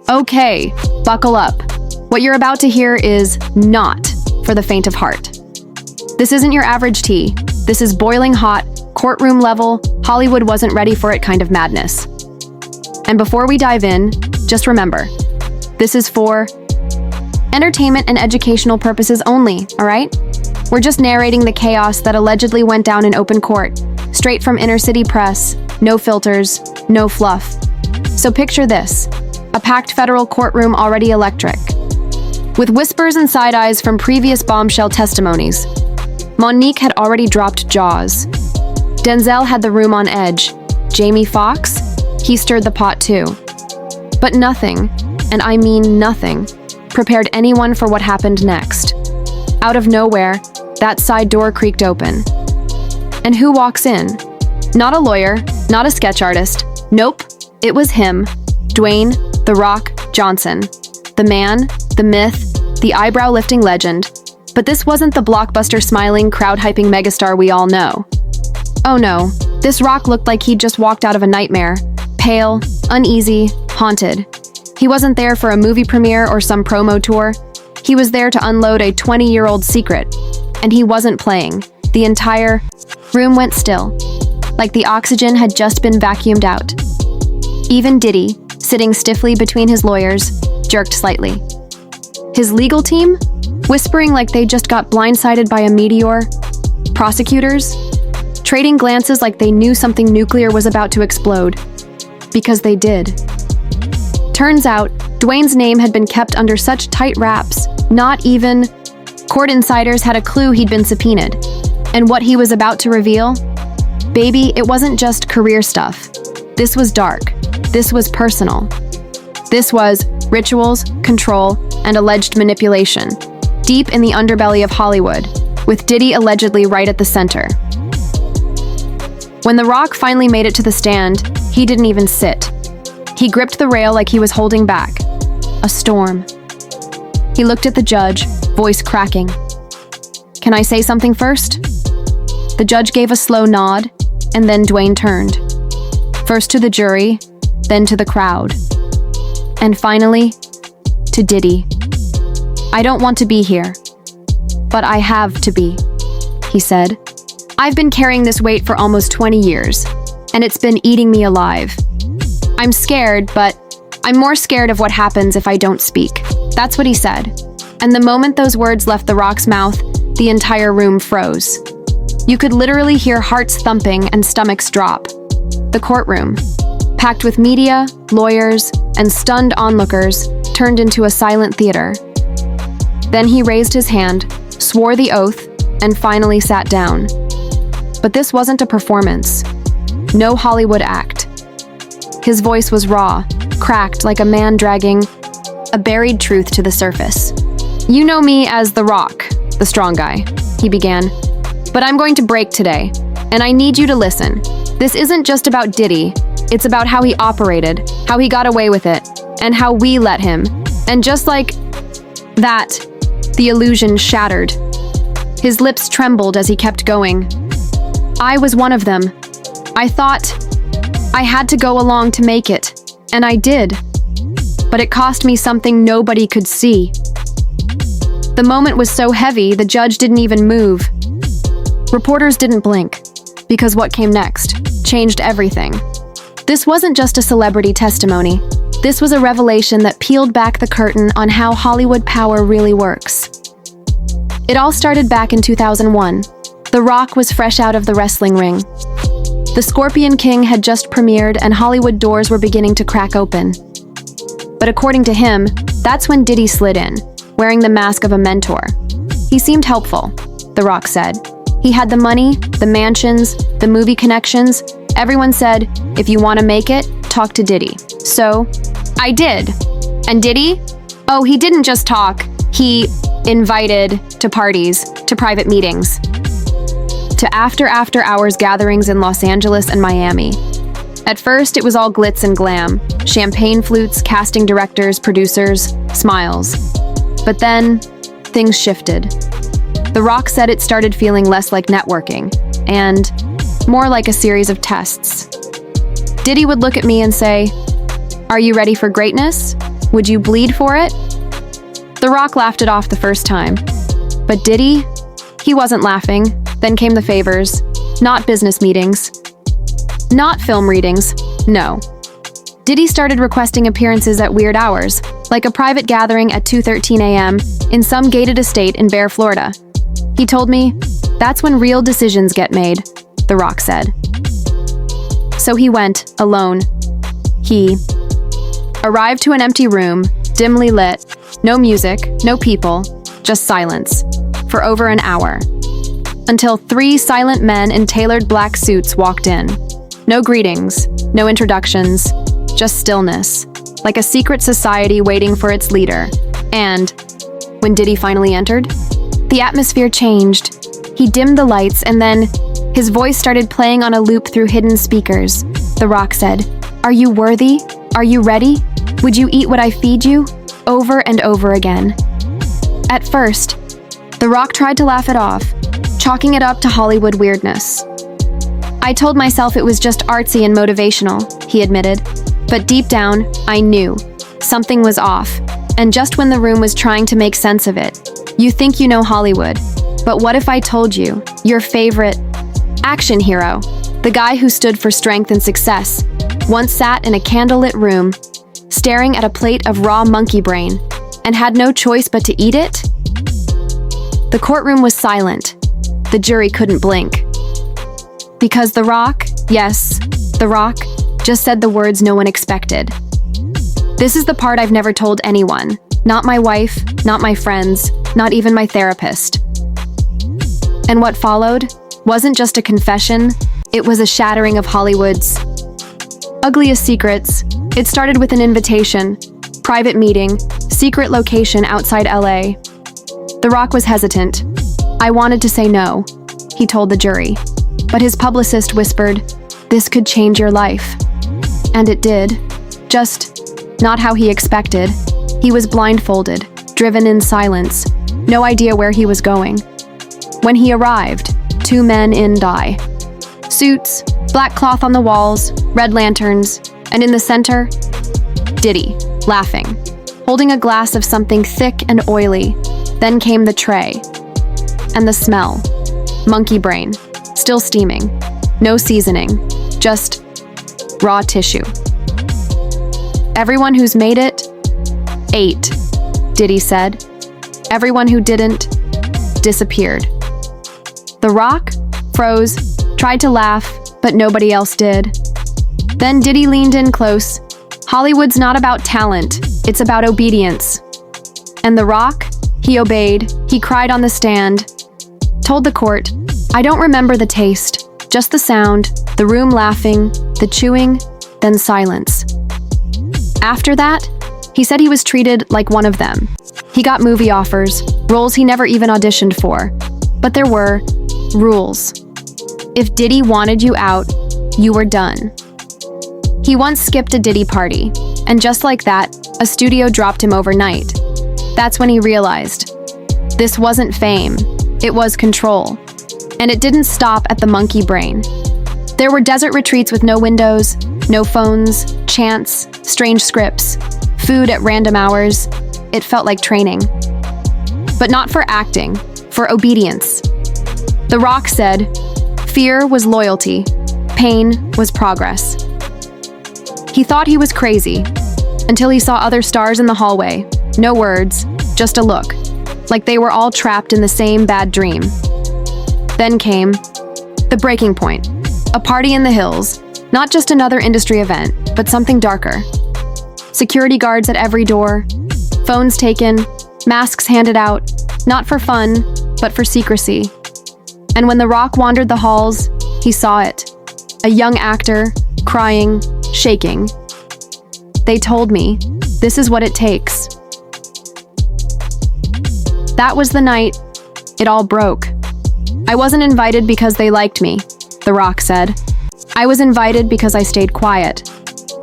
Okay, buckle up. What you're about to hear is not for the faint of heart. This isn't your average tea. This is boiling hot, courtroom level, Hollywood wasn't ready for it kind of madness. And before we dive in, just remember, this is for entertainment and educational purposes only, all right? We're just narrating the chaos that allegedly went down in open court, straight from inner city press, no filters, no fluff. So picture this, a packed federal courtroom already electric. With whispers and side eyes from previous Bombshell testimonies, Monique had already dropped jaws. Denzel had the room on edge. Jamie Foxx? He stirred the pot too. But nothing, and I mean nothing, prepared anyone for what happened next. Out of nowhere, that side door creaked open. And who walks in? Not a lawyer, not a sketch artist. Nope, it was him, Dwayne "The Rock" Johnson. The man, the myth, the eyebrow-lifting legend. But this wasn't the blockbuster-smiling, crowd-hyping megastar we all know. Oh no, this Rock looked like he'd just walked out of a nightmare. Pale, uneasy, haunted. He wasn't there for a movie premiere or some promo tour. He was there to unload a 20-year-old secret. And he wasn't playing. The entire room went still, like the oxygen had just been vacuumed out. Even Diddy, sitting stiffly between his lawyers, jerked slightly. His legal team, whispering like they just got blindsided by a meteor. Prosecutors, trading glances like they knew something nuclear was about to explode. Because they did. Turns out, Dwayne's name had been kept under such tight wraps, not even court insiders had a clue he'd been subpoenaed. And what he was about to reveal? Baby, it wasn't just career stuff. This was dark. This was personal. This was rituals, control, and alleged manipulation, deep in the underbelly of Hollywood, with Diddy allegedly right at the center. When The Rock finally made it to the stand, he didn't even sit. He gripped the rail like he was holding back. A storm. He looked at the judge, voice cracking. "Can I say something first?" The judge gave a slow nod, and then Dwayne turned. First to the jury, then to the crowd. And finally, to Diddy. "I don't want to be here, but I have to be," he said. "I've been carrying this weight for almost 20 years, and it's been eating me alive. I'm scared, but I'm more scared of what happens if I don't speak." That's what he said. And the moment those words left The Rock's mouth, the entire room froze. You could literally hear hearts thumping and stomachs drop. The courtroom, packed with media, lawyers, and stunned onlookers, turned into a silent theater. Then he raised his hand, swore the oath, and finally sat down. But this wasn't a performance. No Hollywood act. His voice was raw, cracked like a man dragging a buried truth to the surface. "You know me as The Rock, the strong guy," he began. "But I'm going to break today, and I need you to listen. This isn't just about Diddy. It's about how he operated, how he got away with it, and how we let him. And just like that, the illusion shattered." His lips trembled as he kept going. "I was one of them. I thought I had to go along to make it, and I did. But it cost me something nobody could see." The moment was so heavy, the judge didn't even move. Reporters didn't blink, because what came next changed everything. This wasn't just a celebrity testimony. This was a revelation that peeled back the curtain on how Hollywood power really works. It all started back in 2001. The Rock was fresh out of the wrestling ring. The Scorpion King had just premiered and Hollywood doors were beginning to crack open. But according to him, that's when Diddy slid in, wearing the mask of a mentor. He seemed helpful, The Rock said. He had the money, the mansions, the movie connections. Everyone said, if you want to make it, talk to Diddy. So, I did. And Diddy? Oh, he didn't just talk. He invited to parties, to private meetings, to after-hours gatherings in Los Angeles and Miami. At first, it was all glitz and glam. Champagne flutes, casting directors, producers, smiles. But then, things shifted. The Rock said it started feeling less like networking, and more like a series of tests. Diddy would look at me and say, "Are you ready for greatness?" Would you bleed for it? The Rock laughed it off the first time. But Diddy? He wasn't laughing. Then came the favors. Not business meetings. Not film readings. No. Diddy started requesting appearances at weird hours, like a private gathering at 2:13 a.m. in some gated estate in Bear, Florida. He told me, "That's when real decisions get made," The Rock said. So he went, alone. He arrived to an empty room, dimly lit, no music, no people, just silence, for over an hour. Until 3 silent men in tailored black suits walked in. No greetings, no introductions, just stillness, like a secret society waiting for its leader. And when Diddy finally entered, the atmosphere changed. He dimmed the lights and then his voice started playing on a loop through hidden speakers. The Rock said, "Are you worthy? Are you ready? Would you eat what I feed you?" Over and over again. At first, The Rock tried to laugh it off, chalking it up to Hollywood weirdness. "I told myself it was just artsy and motivational," he admitted. But deep down, I knew something was off. And just when the room was trying to make sense of it, you think you know Hollywood. But what if I told you, your favorite action hero, the guy who stood for strength and success, once sat in a candlelit room, staring at a plate of raw monkey brain, and had no choice but to eat it? The courtroom was silent. The jury couldn't blink. Because The Rock, yes, The Rock, just said the words no one expected. This is the part I've never told anyone. Not my wife, not my friends, not even my therapist. And what followed wasn't just a confession, it was a shattering of Hollywood's ugliest secrets. It started with an invitation, private meeting, secret location outside LA. The Rock was hesitant. "I wanted to say no," he told the jury. But his publicist whispered, "This could change your life." And it did. Just not how he expected. He was blindfolded, driven in silence, no idea where he was going. When he arrived, 2 men in dye. Suits, black cloth on the walls, red lanterns, and in the center, Diddy, laughing, holding a glass of something thick and oily. Then came the tray. And the smell. Monkey brain, still steaming. No seasoning, just raw tissue. "Everyone who's made it, ate," Diddy said. "Everyone who didn't, disappeared." The Rock froze, tried to laugh, but nobody else did. Then Diddy leaned in close. "Hollywood's not about talent, it's about obedience." And The Rock, he obeyed, he cried on the stand, told the court, "I don't remember the taste, just the sound, the room laughing, the chewing, then silence." After that, he said he was treated like one of them. He got movie offers, roles he never even auditioned for. But there were rules. If Diddy wanted you out, you were done. He once skipped a Diddy party, and just like that, a studio dropped him overnight. That's when he realized, this wasn't fame, it was control. And it didn't stop at the monkey brain. There were desert retreats with no windows, no phones, chants, strange scripts, food at random hours. It felt like training. But not for acting, for obedience. The Rock said, fear was loyalty, pain was progress. He thought he was crazy, until he saw other stars in the hallway. No words, just a look, like they were all trapped in the same bad dream. Then came the breaking point, a party in the hills, not just another industry event, but something darker. Security guards at every door, phones taken, masks handed out, not for fun, but for secrecy. And when The Rock wandered the halls, he saw it. A young actor, crying, shaking. They told me, this is what it takes. That was the night it all broke. I wasn't invited because they liked me, The Rock said. I was invited because I stayed quiet.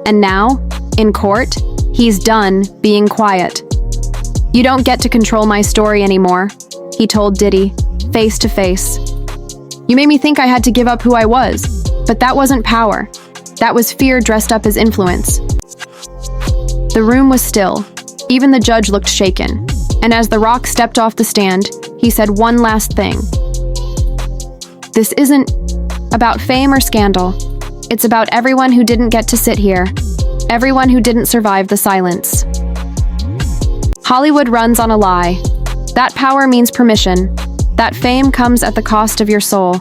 And now, in court, he's done being quiet. You don't get to control my story anymore, he told Diddy, face to face. You made me think I had to give up who I was, but that wasn't power. That was fear dressed up as influence. The room was still, Even the judge looked shaken, and as The Rock stepped off the stand, he said one last thing. This isn't about fame or scandal. It's about everyone who didn't get to sit here, everyone who didn't survive the silence. Hollywood runs on a lie. That power means permission. That fame comes at the cost of your soul.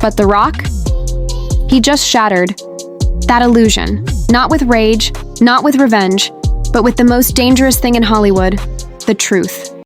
But The Rock? He just shattered that illusion. Not with rage, not with revenge, but with the most dangerous thing in Hollywood, the truth.